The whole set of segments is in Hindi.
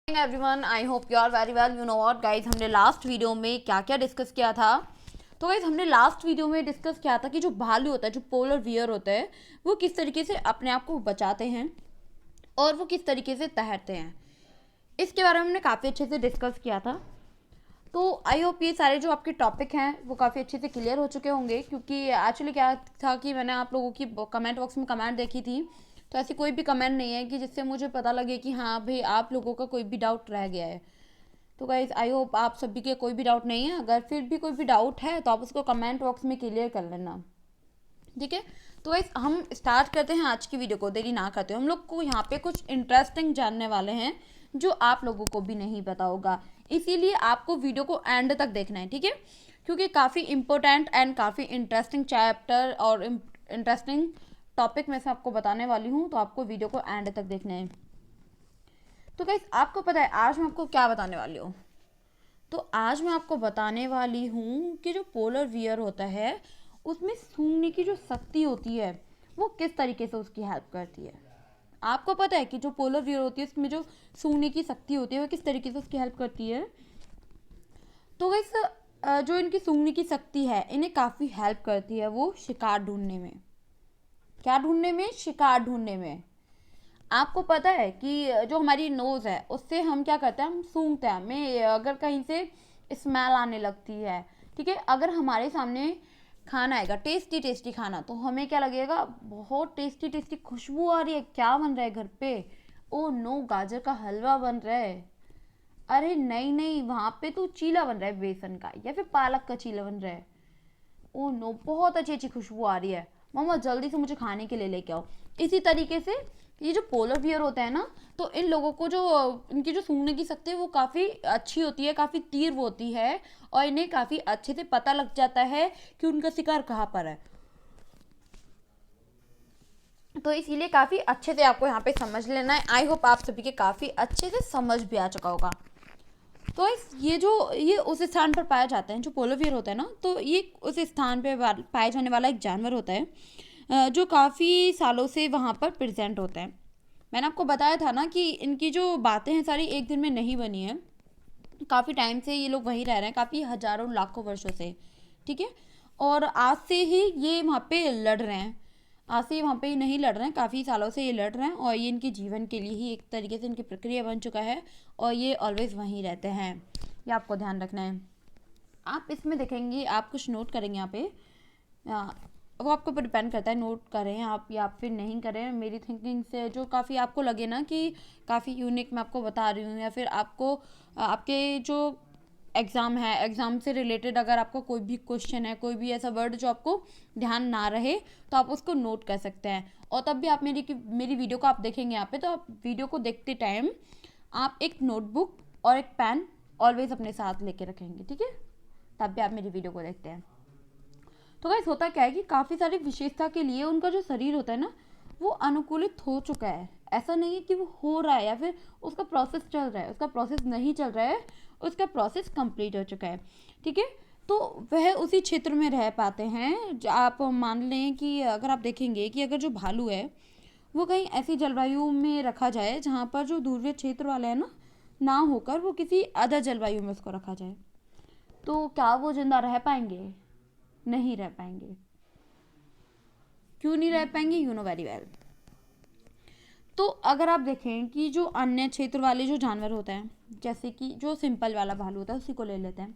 Everyone, I hope you are very well. You know what guys, हमने लास्ट वीडियो में क्या क्या डिस्कस किया था। तो गाइज हमने लास्ट वीडियो में डिस्कस किया था कि जो भालू होता है, जो पोलर बियर होता है, वो किस तरीके से अपने आप को बचाते हैं और वो किस तरीके से तैरते हैं। इसके बारे में हमने काफ़ी अच्छे से डिस्कस किया था। तो आई होप ये सारे जो आपके टॉपिक हैं वो काफ़ी अच्छे से क्लियर हो चुके होंगे, क्योंकि एक्चुअली क्या था कि मैंने आप लोगों की कमेंट बॉक्स में कमेंट देखी थी, तो ऐसी कोई भी कमेंट नहीं है कि जिससे मुझे पता लगे कि हाँ भाई आप लोगों का कोई भी डाउट रह गया है। तो गाइज आई होप आप सभी के कोई भी डाउट नहीं है। अगर फिर भी कोई भी डाउट है तो आप उसको कमेंट बॉक्स में क्लियर कर लेना, ठीक है। तो गाइज हम स्टार्ट करते हैं आज की वीडियो को, देरी ना करते हो। हम लोग को यहाँ पे कुछ इंटरेस्टिंग जानने वाले हैं जो आप लोगों को भी नहीं पता होगा, इसीलिए आपको वीडियो को एंड तक देखना है, ठीक है, क्योंकि काफ़ी इंपॉर्टेंट एंड काफ़ी इंटरेस्टिंग चैप्टर और इंटरेस्टिंग टॉपिक में से आपको बताने वाली हूँ, तो आपको वीडियो को एंड तक देखना है। तो गाइस आपको पता है आज मैं आपको क्या बताने वाली हूँ। तो आज मैं आपको बताने वाली हूँ कि जो पोलर बियर होता है उसमें सूंघने की जो शक्ति होती है वो किस तरीके से उसकी हेल्प करती है। आपको पता है कि जो पोलर बियर होती है उसमें जो सूंघने की शक्ति होती है वो किस तरीके से उसकी हेल्प करती है। तो गाइस जो इनकी सूंघने की शक्ति है इन्हें काफ़ी हेल्प करती है वो शिकार ढूंढने में। क्या ढूंढने में? शिकार ढूंढने में। आपको पता है कि जो हमारी नोज़ है उससे हम क्या करते हैं, हम सूंघते हैं। हमें अगर कहीं से स्मेल आने लगती है, ठीक है, अगर हमारे सामने खाना आएगा, टेस्टी टेस्टी खाना, तो हमें क्या लगेगा, बहुत टेस्टी टेस्टी खुशबू आ रही है, क्या बन रहा है घर पे? ओ नो, गाजर का हलवा बन रहा है। अरे नहीं नहीं, वहाँ पे तो चीला बन रहा है बेसन का, या फिर पालक का चीला बन रहा है। ओ नो, बहुत अच्छी अच्छी खुशबू आ रही है, मम्मा जल्दी से मुझे खाने के लिए लेके आओ। इसी तरीके से ये जो पोलर बियर होता है ना, तो इन लोगों को जो इनकी जो सूंघने की शक्ति है वो काफ़ी अच्छी होती है, काफ़ी तीव्र होती है, और इन्हें काफ़ी अच्छे से पता लग जाता है कि उनका शिकार कहाँ पर है। तो इसीलिए काफ़ी अच्छे से आपको यहाँ पे समझ लेना है। आई होप आप सभी के काफ़ी अच्छे से समझ भी आ चुका होगा। तो ये उस स्थान पर पाया जाता है, जो पोलर बियर होता है ना, तो ये उस स्थान पे पाया जाने वाला एक जानवर होता है जो काफ़ी सालों से वहाँ पर प्रेजेंट होता है। मैंने आपको बताया था ना कि इनकी जो बातें हैं सारी एक दिन में नहीं बनी है, काफ़ी टाइम से ये लोग वहीं रह रहे हैं, काफ़ी हजारों लाखों वर्षों से, ठीक है। और आज से ही ये वहाँ पे लड़ रहे हैं, आज से वहाँ पे नहीं लड़ रहे हैं, काफ़ी सालों से ये लड़ रहे हैं, और ये इनके जीवन के लिए ही एक तरीके से इनकी प्रक्रिया बन चुका है, और ये ऑलवेज वहीं रहते हैं। ये आपको ध्यान रखना है। आप इसमें देखेंगे, आप कुछ नोट करेंगे यहाँ पे, वो आपके ऊपर डिपेंड करता है, नोट करें आप या फिर नहीं करें। मेरी थिंकिंग से जो काफ़ी आपको लगे ना कि काफ़ी यूनिक मैं आपको बता रही हूँ, या फिर आपको आपके जो एग्ज़ाम है, एग्ज़ाम से रिलेटेड अगर आपको कोई भी क्वेश्चन है, कोई भी ऐसा वर्ड जो आपको ध्यान ना रहे, तो आप उसको नोट कर सकते हैं। और तब भी आप मेरी वीडियो को आप देखेंगे यहाँ पे, तो आप वीडियो को देखते टाइम आप एक नोटबुक और एक पेन ऑलवेज अपने साथ लेके रखेंगे, ठीक है, तब भी आप मेरी वीडियो को देखते हैं। तो गाइस होता क्या है कि काफ़ी सारी विशेषता के लिए उनका जो शरीर होता है ना वो अनुकूलित हो चुका है। ऐसा नहीं है कि वो हो रहा है या फिर उसका प्रोसेस चल रहा है, उसका प्रोसेस नहीं चल रहा है, उसका प्रोसेस कंप्लीट हो चुका है, ठीक है। तो वह उसी क्षेत्र में रह पाते हैं। आप मान लें कि अगर आप देखेंगे कि अगर जो भालू है वो कहीं ऐसी जलवायु में रखा जाए जहाँ पर जो ध्रुवीय क्षेत्र वाले हैं ना होकर वो किसी अदर जलवायु में उसको रखा जाए, तो क्या वो जिंदा रह पाएंगे? नहीं रह पाएंगे। क्यों नहीं रह पाएंगे? You know very well. तो अगर आप देखें कि जो अन्य क्षेत्र वाले जो जानवर होते हैं, जैसे कि जो सिंपल वाला भालू होता है उसी को ले लेते हैं,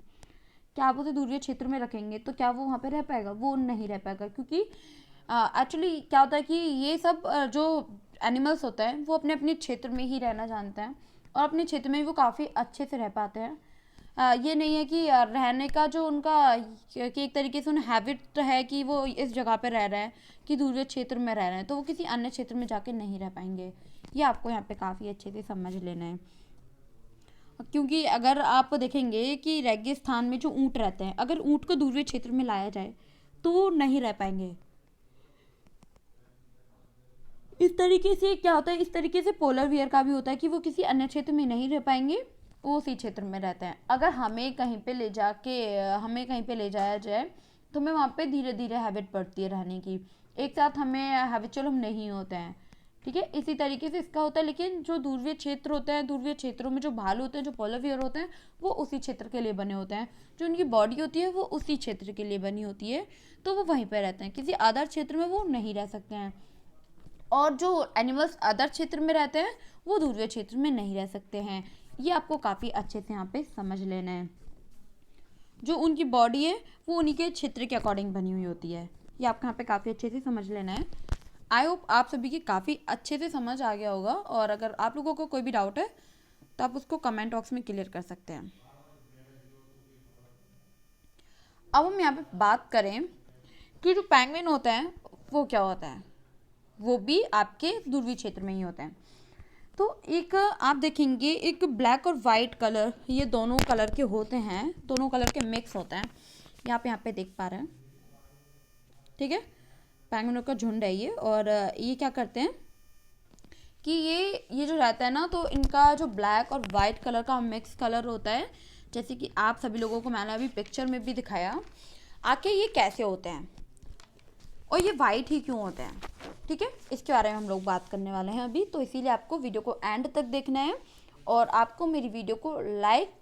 क्या आप उसे दूसरे क्षेत्र में रखेंगे तो क्या वो वहाँ पे रह पाएगा? वो नहीं रह पाएगा, क्योंकि एक्चुअली क्या होता है कि ये सब जो एनिमल्स होते हैं वो अपने अपने क्षेत्र में ही रहना जानते हैं, और अपने क्षेत्र में वो काफ़ी अच्छे से रह पाते हैं। ये नहीं है कि रहने का जो उनका कि एक तरीके से उन्हें हैबिट है कि वो इस जगह पे रह रहे हैं, कि दूसरे क्षेत्र में रह रहे हैं, तो वो किसी अन्य क्षेत्र में जाके नहीं रह पाएंगे। ये आपको यहाँ पे काफ़ी अच्छे से समझ लेना है, क्योंकि अगर आप देखेंगे कि रेगिस्तान में जो ऊँट रहते हैं, अगर ऊँट को दूसरे क्षेत्र में लाया जाए तो वो नहीं रह पाएंगे। इस तरीके से क्या होता है, इस तरीके से पोलर बियर का भी होता है कि वो किसी अन्य क्षेत्र में नहीं रह पाएंगे, वो उसी क्षेत्र में रहते हैं। अगर हमें कहीं पे ले जाया जाए तो हमें वहाँ पे धीरे धीरे हैबिट पड़ती है रहने की, एक साथ हमें हैबिचुअल हम नहीं होते हैं, ठीक है, इसी तरीके से इसका होता है। लेकिन जो ध्रुवीय क्षेत्र होते हैं, ध्रुवीय क्षेत्रों में जो भालू होते हैं, जो पोलर बियर होते हैं, वो उसी क्षेत्र के लिए बने होते हैं। जो उनकी बॉडी होती है वो उसी क्षेत्र के लिए बनी होती है, तो वो वहीं पर रहते हैं, किसी अदर क्षेत्र में वो नहीं रह सकते हैं। और जो एनिमल्स अदर क्षेत्र में रहते हैं वो ध्रुवीय क्षेत्र में नहीं रह सकते हैं। ये आपको काफ़ी अच्छे से यहाँ पे समझ लेना है। जो उनकी बॉडी है वो उन्हीं के क्षेत्र के अकॉर्डिंग बनी हुई होती है। ये आपको यहाँ पे काफ़ी अच्छे से समझ लेना है। आई होप आप सभी की काफ़ी अच्छे से समझ आ गया होगा, और अगर आप लोगों को कोई भी डाउट है तो आप उसको कमेंट बॉक्स में क्लियर कर सकते हैं। अब हम यहाँ पे बात करें कि जो पेंगुइन होता है वो क्या होता है, वो भी आपके ध्रुवीय क्षेत्र में ही होते हैं। तो एक आप देखेंगे एक ब्लैक और वाइट कलर, ये दोनों कलर के होते हैं, दोनों कलर के मिक्स होते हैं। यहाँ पे देख पा रहे हैं, ठीक है, पेंगुइनों का झुंड है ये। और ये क्या करते हैं कि ये जो रहता है ना, तो इनका जो ब्लैक और वाइट कलर का मिक्स कलर होता है, जैसे कि आप सभी लोगों को मैंने अभी पिक्चर में भी दिखाया। आके ये कैसे होते हैं और ये वाइट ही क्यों होते हैं, ठीक है, इसके बारे में हम लोग बात करने वाले हैं अभी। तो इसीलिए आपको वीडियो को एंड तक देखना है, और आपको मेरी वीडियो को लाइक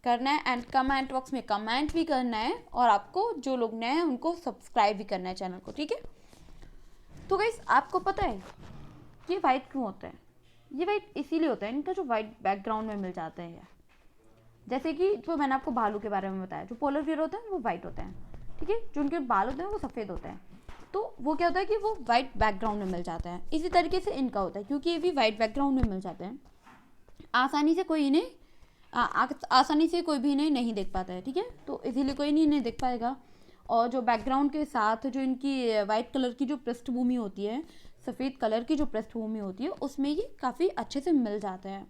करना है, एंड कमेंट बॉक्स में कमेंट भी करना है, और आपको जो लोग नए हैं उनको सब्सक्राइब भी करना है चैनल को, ठीक है। तो गाइस आपको पता है ये वाइट क्यों होता है? ये वाइट इसीलिए होता है, इनका जो वाइट बैकग्राउंड में मिल जाता है। जैसे कि जो मैंने आपको भालू के बारे में बताया, जो पोलर बियर होते हैं वो वाइट होते हैं, ठीक है, जो उनके बाल होते हैं वो सफ़ेद होते हैं। तो वो क्या होता है कि वो वाइट बैकग्राउंड में मिल जाता है। इसी तरीके से इनका होता है, क्योंकि ये भी वाइट बैकग्राउंड में मिल जाते हैं, आसानी से कोई इन्हें आसानी से कोई भी इन्हें नहीं देख पाता है, ठीक है, तो इसीलिए कोई नहीं इन्हें देख पाएगा। और जो बैकग्राउंड के साथ जो इनकी वाइट कलर की जो पृष्ठभूमि होती है, सफ़ेद कलर की जो पृष्ठभूमि होती है, उसमें ये काफ़ी अच्छे से मिल जाता है,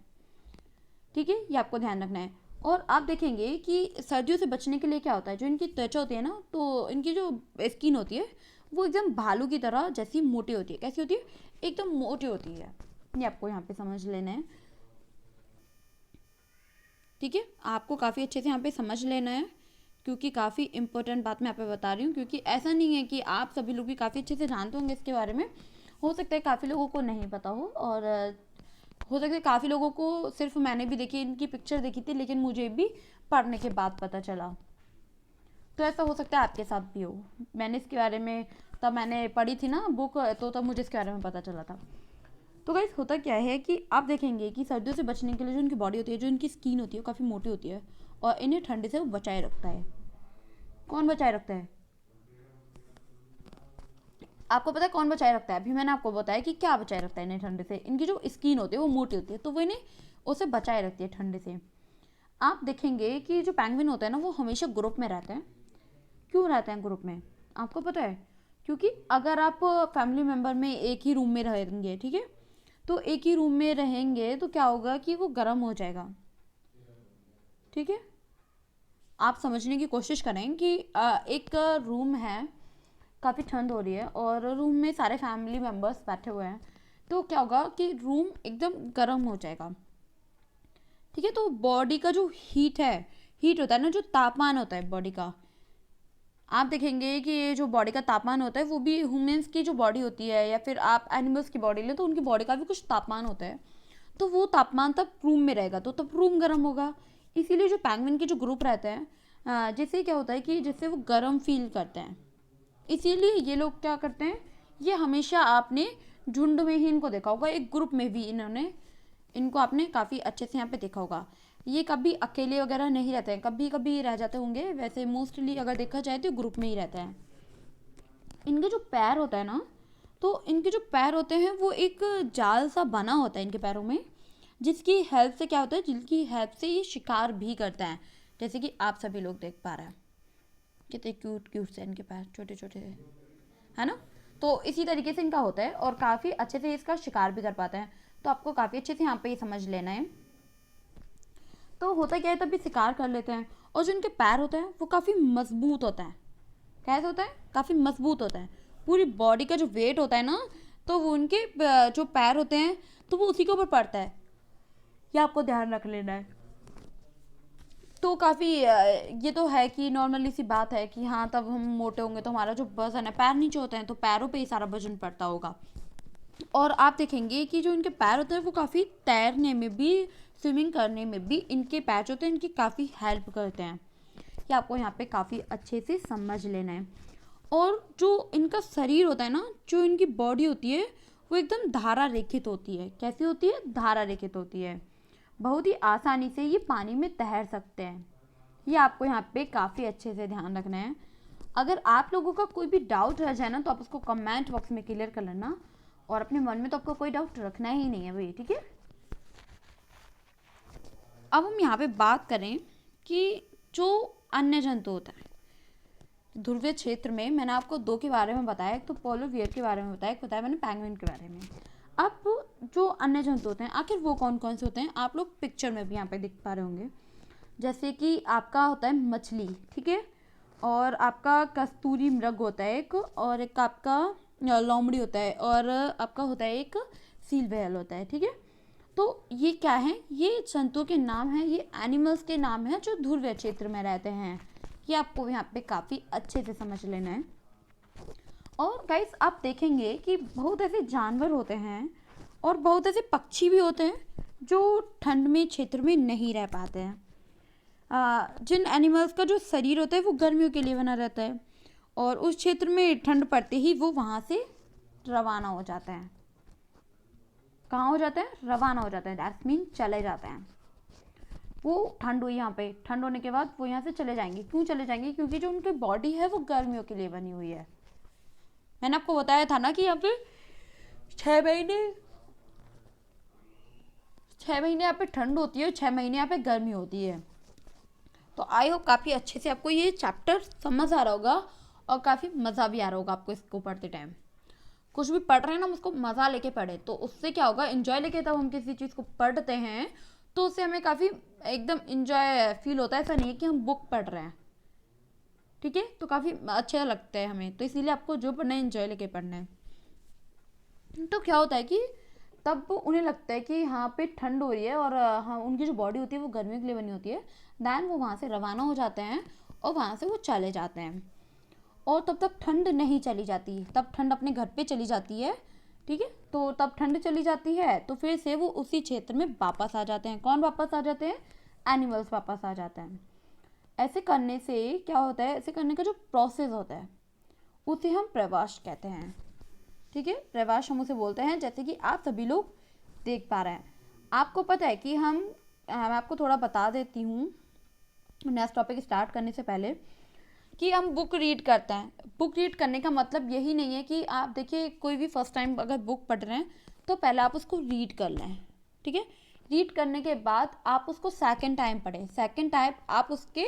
ठीक है, ये आपको ध्यान रखना है। और आप देखेंगे कि सर्दियों से बचने के लिए क्या होता है, जो इनकी त्वचा होती है ना, तो इनकी जो स्किन होती है वो एकदम भालू की तरह जैसी मोटी होती है। कैसी होती है? एकदम मोटी होती है। ये आपको यहाँ पे समझ लेना है, ठीक है, आपको काफ़ी अच्छे से यहाँ पे समझ लेना है, क्योंकि काफ़ी इंपॉर्टेंट बात मैं यहाँ पे बता रही हूँ। क्योंकि ऐसा नहीं है कि आप सभी लोग भी काफ़ी अच्छे से जानते होंगे इसके बारे में, हो सकता है काफ़ी लोगों को नहीं पता हो, और हो सकता है काफ़ी लोगों को सिर्फ मैंने भी देखी, इनकी पिक्चर देखी थी, लेकिन मुझे भी पढ़ने के बाद पता चला। तो ऐसा हो सकता है आपके साथ भी हो। मैंने इसके बारे में तब मैंने पढ़ी थी ना बुक, तो तब मुझे इसके बारे में पता चला था। तो गाइस होता क्या है कि आप देखेंगे कि सर्दियों से बचने के लिए जो इनकी बॉडी होती है, जो इनकी स्किन होती है, वो काफ़ी मोटी होती है, और इन्हें ठंडे से वो बचाए रखता है। कौन बचाए रखता है? आपको पता है कौन बचाए रखता है? अभी मैंने आपको बताया कि क्या बचाए रखता है इन्हें ठंडे से। इनकी जो स्किन होती है वो मोटी होती है, तो वो इन्हें उसे बचाए रखती है ठंडे से। आप देखेंगे कि जो पेंगुइन होता है ना, वो हमेशा ग्रुप में रहते हैं। क्यों रहते हैं ग्रुप में? आपको पता है? क्योंकि अगर आप फैमिली मेम्बर में एक ही रूम में रहेंगे, ठीक है, तो एक ही रूम में रहेंगे तो क्या होगा कि वो गर्म हो जाएगा, ठीक है। आप समझने की कोशिश करें कि एक रूम है, काफ़ी ठंड हो रही है, और रूम में सारे फैमिली मेम्बर्स बैठे हुए हैं, तो क्या होगा कि रूम एकदम गर्म हो जाएगा, ठीक है। तो बॉडी का जो हीट होता है ना, जो तापमान होता है बॉडी का, आप देखेंगे कि ये जो बॉडी का तापमान होता है वो भी ह्यूमंस की जो बॉडी होती है, या फिर आप एनिमल्स की बॉडी लें तो उनकी बॉडी का भी कुछ तापमान होता है, तो वो तापमान तब रूम में रहेगा, तो तब रूम गर्म होगा। इसीलिए जो पेंगुइन के जो ग्रुप रहते हैं, जिससे क्या होता है कि जिससे वो गर्म फील करते हैं, इसीलिए ये लोग क्या करते हैं, ये हमेशा आपने झुंड में ही इनको देखा होगा, एक ग्रुप में भी इनको आपने काफ़ी अच्छे से यहाँ पे देखा होगा। ये कभी अकेले वगैरह नहीं रहते हैं, कभी कभी रह जाते होंगे, वैसे मोस्टली अगर देखा जाए तो ग्रुप में ही रहते हैं। इनके जो पैर होता है ना, तो इनके जो पैर होते हैं वो एक जाल सा बना होता है इनके पैरों में, जिसकी हेल्प से क्या होता है, जिनकी हेल्प से ये शिकार भी करते हैं। जैसे कि आप सभी लोग देख पा रहे हैं कितने क्यूट क्यूट से इनके पैर, छोटे छोटे है ना। तो इसी तरीके से इनका होता है, और काफ़ी अच्छे से इसका शिकार भी कर पाते हैं। तो आपको काफ़ी अच्छे से यहाँ पे ये समझ लेना है। तो होता क्या है, तब भी शिकार कर लेते हैं, और जो इनके पैर होते हैं वो काफ़ी मजबूत होता है। कैसे होता है? काफ़ी मजबूत होता है। पूरी बॉडी का जो वेट होता है ना, तो वो उनके जो पैर होते हैं तो वो उसी के ऊपर पड़ता है। ये आपको ध्यान रख लेना है। तो काफ़ी ये तो है कि नॉर्मली सी बात है कि हाँ, तब हम मोटे होंगे तो हमारा जो वजन है, पैर नीचे होते हैं तो पैरों पे ही सारा वजन पड़ता होगा। और आप देखेंगे कि जो इनके पैर होते हैं वो काफ़ी तैरने में भी, स्विमिंग करने में भी इनके पैर जो होते हैं इनकी काफ़ी हेल्प करते हैं। ये आपको यहाँ पे काफ़ी अच्छे से समझ लेना है। और जो इनका शरीर होता है ना, जो इनकी बॉडी होती है वो एकदम धारा रेखित होती है। कैसी होती है? धारा रेखित होती है। बहुत ही आसानी से ये पानी में तैर सकते हैं। ये आपको यहाँ पे काफ़ी अच्छे से ध्यान रखना है। अगर आप लोगों का कोई भी डाउट रह जाए ना तो आप उसको कमेंट बॉक्स में क्लियर कर लेना, और अपने मन में तो आपको कोई डाउट रखना ही नहीं है भाई, ठीक है। अब हम यहाँ पे बात करें कि जो अन्य जंतु होता है ध्रुवीय क्षेत्र में, मैंने आपको दो के बारे में बताया, एक तो पोलर बियर के बारे में बताया, एक बताया मैंने पेंगुइन के बारे में। अब जो अन्य जंतु होते हैं आखिर वो कौन कौन से होते हैं, आप लोग पिक्चर में भी यहाँ पे दिख पा रहे होंगे। जैसे कि आपका होता है मछली, ठीक है, और आपका कस्तूरी मृग होता है एक, और एक आपका लोमड़ी होता है, और आपका होता है एक सील व्हेल होता है, ठीक है। तो ये क्या है? ये जंतुओं के नाम हैं, ये एनिमल्स के नाम हैं जो ध्रुवीय क्षेत्र में रहते हैं। ये आपको यहाँ पे काफ़ी अच्छे से समझ लेना है। और गाइस आप देखेंगे कि बहुत ऐसे जानवर होते हैं और बहुत ऐसे पक्षी भी होते हैं जो ठंड में क्षेत्र में नहीं रह पाते हैं। जिन एनिमल्स का जो शरीर होता है वो गर्मियों के लिए बना रहता है, और उस क्षेत्र में ठंड पड़ते ही वो वहाँ से रवाना हो जाते हैं। कहाँ हो जाते हैं? रवाना हो जाते हैं, दैट्स मीन चले जाते हैं। वो ठंड हुई, यहाँ पे ठंड होने के बाद वो यहाँ से चले जाएंगे। क्यों चले जाएंगे? क्योंकि जो उनकी बॉडी है वो गर्मियों के लिए बनी हुई है। मैंने आपको बताया था ना कि यहाँ पे 6 महीने यहाँ पे ठंड होती है, 6 महीने यहाँ पे गर्मी होती है। तो आई होप काफ़ी अच्छे से आपको ये चैप्टर समझ आ रहा होगा और काफ़ी मज़ा भी आ रहा होगा आपको इसको पढ़ते टाइम। कुछ भी पढ़ रहे हैं ना हम उसको मज़ा लेके पढ़े, तो उससे क्या होगा, इन्जॉय लेके तब हम किसी चीज़ को पढ़ते हैं तो उससे हमें काफ़ी एकदम इन्जॉय फील होता है। ऐसा नहीं है कि हम बुक पढ़ रहे हैं, ठीक है, तो काफ़ी अच्छा लगता है हमें। तो इसीलिए आपको जो पढ़ना है इन्जॉय लेके पढ़ना है। तो क्या होता है कि तब उन्हें लगता है कि हाँ पे ठंड हो रही है, और हाँ उनकी जो बॉडी होती है वो गर्मियों के लिए बनी होती है। दैन वो वहाँ से रवाना हो जाते हैं और वहाँ से वो चले जाते हैं, और तब तक ठंड नहीं चली जाती, तब ठंड अपने घर पे चली जाती है, ठीक है। तो तब ठंड चली जाती है तो फिर से वो उसी क्षेत्र में वापस आ जाते हैं। कौन वापस आ जाते हैं? एनिमल्स वापस आ जाते हैं। ऐसे करने से क्या होता है, ऐसे करने का जो प्रोसेस होता है उसे हम प्रवास कहते हैं, ठीक है। प्रवास हम उसे बोलते हैं, जैसे कि आप सभी लोग देख पा रहे हैं। आपको पता है कि मैं आपको थोड़ा बता देती हूँ नेक्स्ट टॉपिक स्टार्ट करने से पहले, कि हम बुक रीड करते हैं। बुक रीड करने का मतलब यही नहीं है कि आप देखिए कोई भी फर्स्ट टाइम अगर बुक पढ़ रहे हैं तो पहले आप उसको रीड कर लें, ठीक है। रीड करने के बाद आप उसको सेकंड टाइम पढ़ें। सेकंड टाइम आप उसके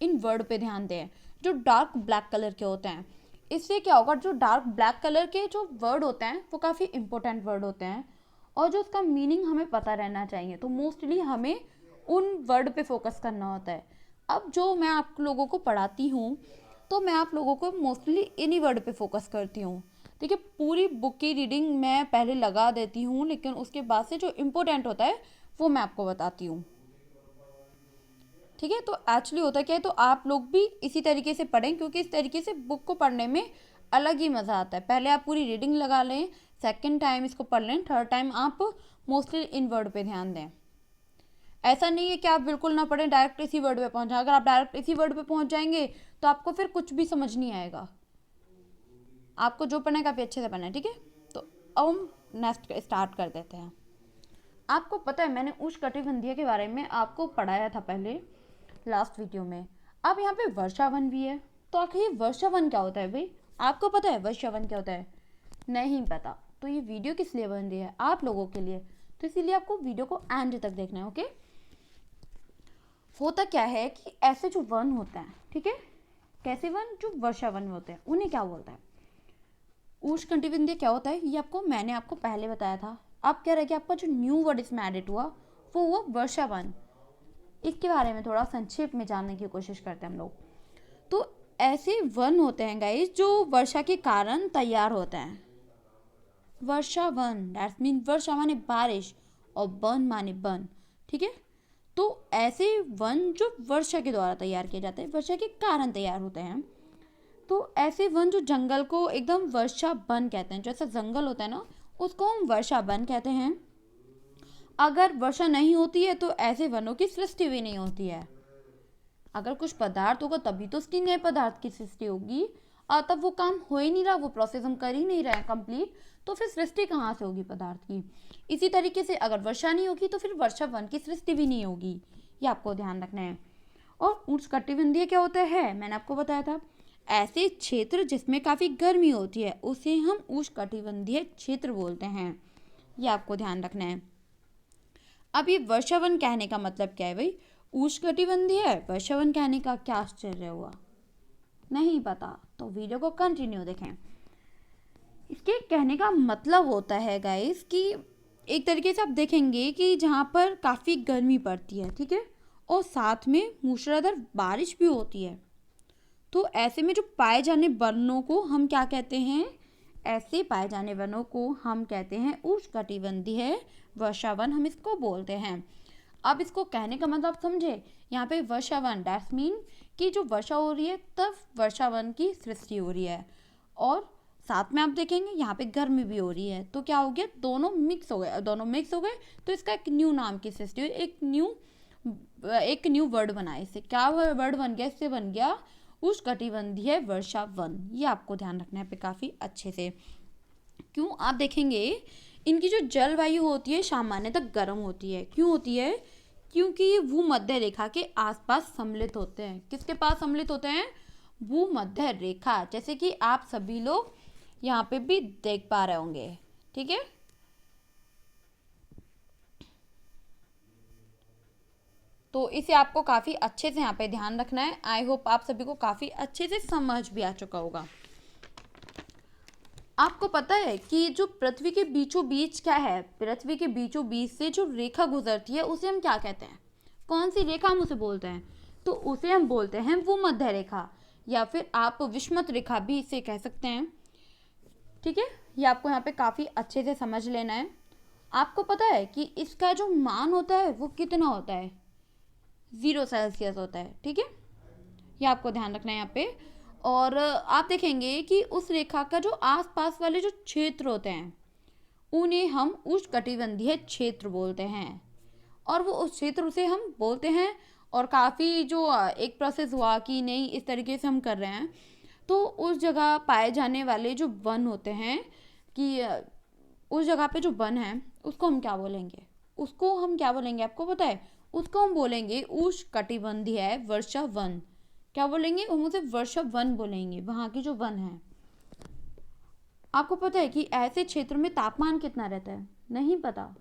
इन वर्ड पे ध्यान दें जो डार्क ब्लैक कलर के होते हैं। इससे क्या होगा, जो डार्क ब्लैक कलर के जो वर्ड होते हैं वो काफ़ी इंपॉर्टेंट वर्ड होते हैं, और जो उसका मीनिंग हमें पता रहना चाहिए। तो मोस्टली हमें उन वर्ड पे फोकस करना होता है। अब जो मैं आप लोगों को पढ़ाती हूँ तो मैं आप लोगों को मोस्टली इन्हीं वर्ड पे फोकस करती हूँ। देखिए पूरी बुक की रीडिंग मैं पहले लगा देती हूँ, लेकिन उसके बाद से जो इम्पोर्टेंट होता है वो मैं आपको बताती हूँ, ठीक है। तो एक्चुअली होता क्या है, तो आप लोग भी इसी तरीके से पढ़ें, क्योंकि इस तरीके से बुक को पढ़ने में अलग ही मज़ा आता है। पहले आप पूरी रीडिंग लगा लें, सेकेंड टाइम इसको पढ़ लें, थर्ड टाइम आप मोस्टली इन वर्ड पे ध्यान दें। ऐसा नहीं है कि आप बिल्कुल ना पढ़ें, डायरेक्ट इसी वर्ड पे पहुंच जाए। अगर आप डायरेक्ट इसी वर्ड पे पहुंच जाएंगे तो आपको फिर कुछ भी समझ नहीं आएगा। आपको जो पढ़ना है काफ़ी अच्छे से पढ़ना है, ठीक है। तो अब हम नेक्स्ट स्टार्ट कर देते हैं। आपको पता है मैंने उष्णकटिबंधीय के बारे में आपको पढ़ाया था पहले लास्ट वीडियो में। अब यहाँ पे वर्षावन भी है, तो आखिर ये वर्षावन क्या होता है भाई? आपको पता है वर्षावन क्या होता है? नहीं पता? तो ये वीडियो किस लिए बन रही है? आप लोगों के लिए। तो इसीलिए आपको वीडियो को एंड तक देखना है, ओके। होता क्या है कि ऐसे जो वन होता है, ठीक है, कैसे वन, जो वर्षावन होते हैं उन्हें क्या बोलता है? उष्णकटिबंधीय क्या होता है ये मैंने आपको पहले बताया था। अब क्या रह गया, आपका जो न्यू वर्ड इसमें एडिट हुआ वो हुआ वर्षावन। इसके बारे में थोड़ा संक्षेप में जानने की कोशिश करते हैं हम लोग। तो ऐसे वन होते हैं गाइस जो वर्षा के कारण तैयार होते हैं। वर्षावन दैट्स मीन वर्षा माने बारिश और वन माने वन, ठीक है। तो ऐसे वन जो वर्षा के द्वारा तैयार किए जाते हैं, वर्षा के कारण तैयार होते हैं। तो ऐसे वन जो जंगल को एकदम वर्षा वन कहते हैं। जैसा जंगल होता है ना उसको हम वर्षा वन कहते हैं। अगर वर्षा नहीं होती है तो ऐसे वनों की सृष्टि भी नहीं होती है। अगर कुछ पदार्थ होगा तभी तो उसकी नए पदार्थ की सृष्टि होगी, और तब वो काम हो ही नहीं रहा, वो प्रोसेस हम कर ही नहीं रहे हैं कंप्लीट, तो फिर सृष्टि कहाँ से होगी पदार्थ की। इसी तरीके से अगर वर्षा नहीं होगी तो फिर वर्षा वन की सृष्टि भी नहीं होगी, ये आपको ध्यान रखना है। और उष्णकटिबंधीय क्या होता है, मैंने आपको बताया था, ऐसे क्षेत्र जिसमें काफ़ी गर्मी होती है उसे हम उष्णकटिबंधीय क्षेत्र बोलते हैं, ये आपको ध्यान रखना है। अब ये वर्षावन कहने का मतलब क्या है भाई, उष्णकटिबंधीय है, वर्षावन कहने का क्या आश्चर्य हुआ, नहीं पता तो वीडियो को कंटिन्यू देखें। इसके कहने का मतलब होता है गाइस कि एक तरीके से आप देखेंगे कि जहाँ पर काफ़ी गर्मी पड़ती है, ठीक है, और साथ में मूसलाधार बारिश भी होती है, तो ऐसे में जो पाए जाने वनों को हम क्या कहते हैं, ऐसे पाए जाने वनों को हम कहते हैं उष्णकटिबंधीय वर्षावन, हम इसको बोलते हैं। अब इसको कहने का मतलब समझे, यहाँ पे वर्षावन दैट्स मीन कि जो वर्षा हो रही है तब वर्षावन की सृष्टि हो रही है, और साथ में आप देखेंगे यहाँ पे गर्मी भी हो रही है, तो क्या हो गया, दोनों मिक्स हो गए, दोनों मिक्स हो गए तो इसका एक न्यू नाम की सृष्टि हुई, एक न्यू वर्ड बना, इससे क्या वर्ड बन गया, इससे बन गया उष्णकटिबंधीय वर्षावन। ये आपको ध्यान रखना है पे काफ़ी अच्छे से। क्यों, आप देखेंगे इनकी जो जलवायु होती है सामान्यतः गर्म होती है। क्यों होती है, क्योंकि ये भूमध्य रेखा के आसपास सम्मिलित होते हैं। किसके पास सम्मिलित होते हैं, भूमध्य रेखा, जैसे कि आप सभी लोग यहाँ पे भी देख पा रहे होंगे, ठीक है। तो इसे आपको काफ़ी अच्छे से यहाँ पे ध्यान रखना है। आई होप आप सभी को काफ़ी अच्छे से समझ भी आ चुका होगा। आपको पता है कि जो पृथ्वी के बीचों बीच क्या है, पृथ्वी के बीचों बीच से जो रेखा गुजरती है उसे हम क्या कहते हैं, कौन सी रेखा हम उसे बोलते हैं, तो उसे हम बोलते हैं भूमध्य रेखा, या फिर आप विषुवत रेखा भी इसे कह सकते हैं, ठीक है। ये आपको यहाँ पे काफ़ी अच्छे से समझ लेना है। आपको पता है कि इसका जो मान होता है वो कितना होता है, 0 सेल्सियस होता है, ठीक है, ये आपको ध्यान रखना है यहाँ पे। और आप देखेंगे कि उस रेखा का जो आसपास वाले जो क्षेत्र होते हैं उन्हें हम उष्णकटिबंधीय क्षेत्र बोलते हैं, और वो उस क्षेत्र से हम बोलते हैं। और काफ़ी जो एक प्रोसेस हुआ कि नहीं इस तरीके से हम कर रहे हैं, तो उस जगह पाए जाने वाले जो वन होते हैं, कि उस जगह पे जो वन है उसको हम क्या बोलेंगे, उसको हम क्या बोलेंगे आपको पता है, उसको हम बोलेंगे उष्णकटिबंधीय वर्षा वन। क्या बोलेंगे, हम उसे वर्षा वन बोलेंगे, वहाँ की जो वन है। आपको पता है कि ऐसे क्षेत्र में तापमान कितना रहता है, नहीं पता,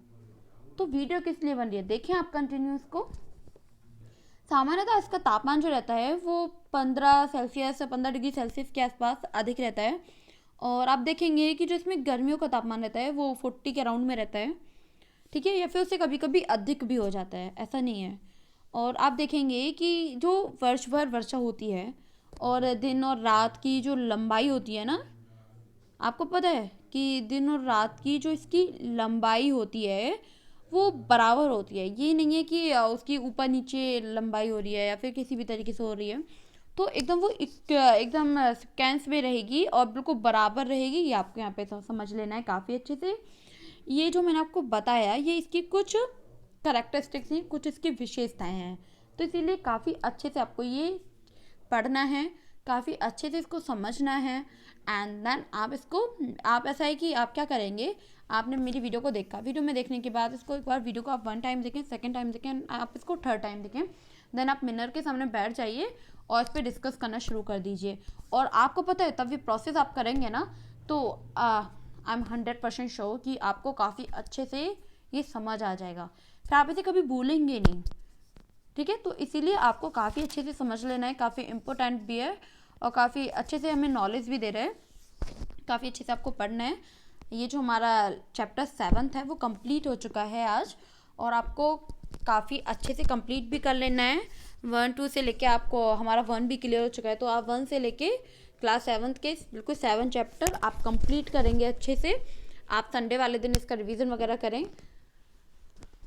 तो वीडियो किस लिए बन रही है, देखें आप कंटिन्यू इसको। सामान्यतः इसका तापमान जो रहता है वो 15 सेल्सियस से 15 डिग्री सेल्सियस के आसपास अधिक रहता है, और आप देखेंगे कि जो इसमें गर्मियों का तापमान रहता है वो 40 के अराउंड में रहता है, ठीक है, या फिर उससे कभी कभी अधिक भी हो जाता है, ऐसा नहीं है। और आप देखेंगे कि जो वर्ष भर वर्षा होती है और दिन और रात की जो लंबाई होती है ना, आपको पता है कि दिन और रात की जो इसकी लंबाई होती है वो बराबर होती है। ये नहीं है कि उसकी ऊपर नीचे लंबाई हो रही है या फिर किसी भी तरीके से हो रही है, तो एकदम वो एकदम सिक्वेंस में रहेगी और बिल्कुल बराबर रहेगी। ये आपको यहाँ पे समझ लेना है काफ़ी अच्छे से। ये जो मैंने आपको बताया ये इसकी कुछ करैक्टरिस्टिक्स हैं, कुछ इसकी विशेषताएं हैं, तो इसीलिए काफ़ी अच्छे से आपको ये पढ़ना है, काफ़ी अच्छे से इसको समझना है। एंड देन आप ऐसा है कि आप क्या करेंगे, आपने मेरी वीडियो को देखा, वीडियो में देखने के बाद इसको एक बार वीडियो को आप 1 टाइम देखें, 2nd टाइम देखें, आप इसको 3rd टाइम देखें, देन आप मिरर के सामने बैठ जाइए और इस पर डिस्कस करना शुरू कर दीजिए। और आपको पता है तब ये प्रोसेस आप करेंगे ना, तो आई एम 100% श्योर कि आपको काफ़ी अच्छे से ये समझ आ जाएगा, फिर आप इसे कभी भूलेंगे नहीं, ठीक है। तो इसीलिए आपको काफ़ी अच्छे से समझ लेना है, काफ़ी इम्पोर्टेंट भी है और काफ़ी अच्छे से हमें नॉलेज भी दे रहे हैं, काफ़ी अच्छे से आपको पढ़ना है। ये जो हमारा चैप्टर 7 है वो कंप्लीट हो चुका है आज, और आपको काफ़ी अच्छे से कंप्लीट भी कर लेना है। 1 2 से लेके आपको हमारा 1 भी क्लियर हो चुका है, तो आप 1 से लेके क्लास 7 के बिल्कुल 7 चैप्टर आप कंप्लीट करेंगे अच्छे से। आप संडे वाले दिन इसका रिवीजन वगैरह करें।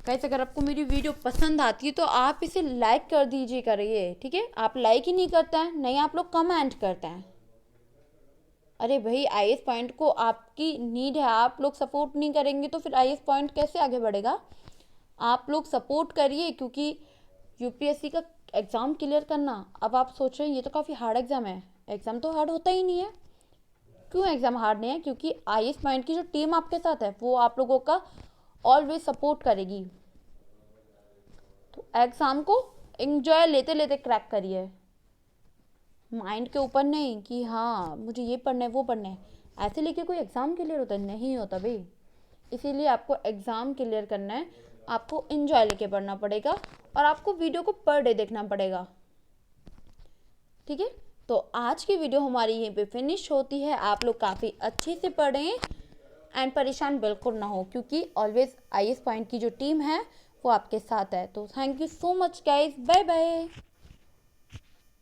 गाइस अगर आपको मेरी वीडियो पसंद आती है तो आप इसे लाइक कर दीजिए करिए, ठीक है। आप लाइक ही नहीं करते हैं, नहीं आप लोग कमेंट करते हैं, अरे भाई, आईएएस पॉइंट को आपकी नीड है, आप लोग सपोर्ट नहीं करेंगे तो फिर आईएएस पॉइंट कैसे आगे बढ़ेगा? आप लोग सपोर्ट करिए, क्योंकि यूपीएससी का एग्ज़ाम क्लियर करना, अब आप सोच रहे हैं ये तो काफ़ी हार्ड एग्ज़ाम है। एग्ज़ाम तो हार्ड होता ही नहीं है। क्यों एग्ज़ाम हार्ड नहीं है? क्योंकि आईएएस पॉइंट की जो टीम आपके साथ है वो आप लोगों का ऑलवेज सपोर्ट करेगी। तो एग्ज़ाम को एंजॉय लेते लेते क्रैक करिए, माइंड के ऊपर नहीं कि हाँ मुझे ये पढ़ना है वो पढ़ना है। ऐसे लेके कोई एग्ज़ाम क्लियर होता है? नहीं होता भाई। इसीलिए आपको एग्ज़ाम क्लियर करना है, आपको एंजॉय लेके पढ़ना पड़ेगा और आपको वीडियो को पर डे देखना पड़ेगा। ठीक है, तो आज की वीडियो हमारी यहीं पे फिनिश होती है। आप लोग काफ़ी अच्छे से पढ़ें एंड परेशान बिल्कुल ना हो, क्योंकि ऑलवेज आईएएस पॉइंट की जो टीम है वो आपके साथ है। तो thank you so much guys, bye bye.